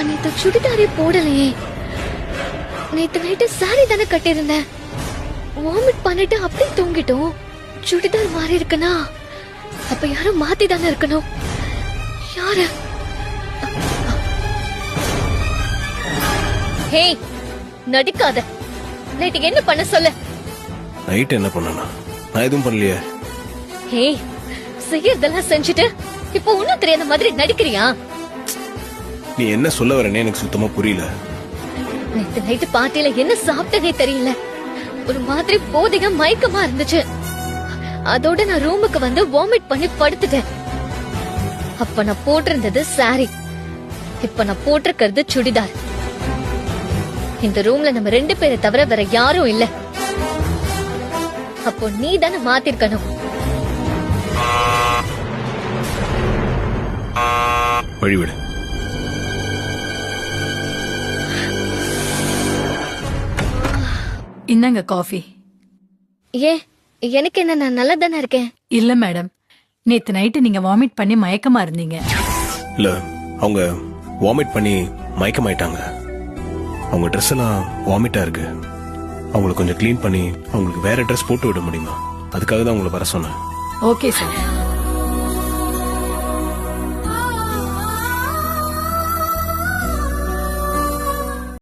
நான் நேத்து சுடிதாரே போடலையே. நேத்து நைட்டு சாரி தானே கட்டியிருந்தேன். வாமிட் பண்ணிட்டு அப்படியே தூங்கிட்டோம். சுடிதார் மாறி இருக்குன்னா அப்ப யாரும் மாத்தி தானே இருக்கணும். யாரு? ஹே, நடிக்காத. நைட்டு என்ன பண்ண சொல்லு. நைட் என்ன பண்ணனா? நான் எதுவும் பண்ணலையே. ஹே, செய்யறதெல்லாம் செஞ்சுட்டு இப்போ ஒண்ணும் தெரியாத மாதிரி நடிக்கிறியா? நீ என்ன சொல்ல வரேன்னு எனக்கு சுத்தமா புரியல. நேத்து நைட்டு பார்ட்டில என்ன சாப்பிட்டதே தெரியல. ஒரு மாதிரி போதையா மயக்கமா இருந்துச்சு. அதோட நான் ரூமுக்கு வந்து வாமிட் பண்ணி படுத்துட்டேன். அப்ப நான் போட்டிருந்தது சாரி, இப்ப நான் போட்டிருக்கிறது சுடிதார். இந்த ரூம்ல நம்ம 2 பேரை தவிர வேற யாரும் இல்ல. அப்போ நீ தானே மாத்திருக்கணும். வழிவிடு. இந்தாங்க காஃபி. ஏ, எனக்கு என்ன, நான் நல்லா தானே இருக்கேன். இல்ல மேடம், நேத்து நைட்டு நீங்க வாமிட் பண்ணி மயக்கமா இருந்தீங்க. இல்ல, அவங்க வாமிட் பண்ணி மயக்கமாயிட்டாங்க. அவங்க ட்ரெஸ் எல்லாம் வாமிட்டா இருக்கு. அவங்களை கொஞ்சம் கிளீன் பண்ணி அவங்களுக்கு வேற ட்ரெஸ் போட்டு விட முடியுமா? அதுக்காக தான் உங்களை வர சொன்னேன். Okay sir.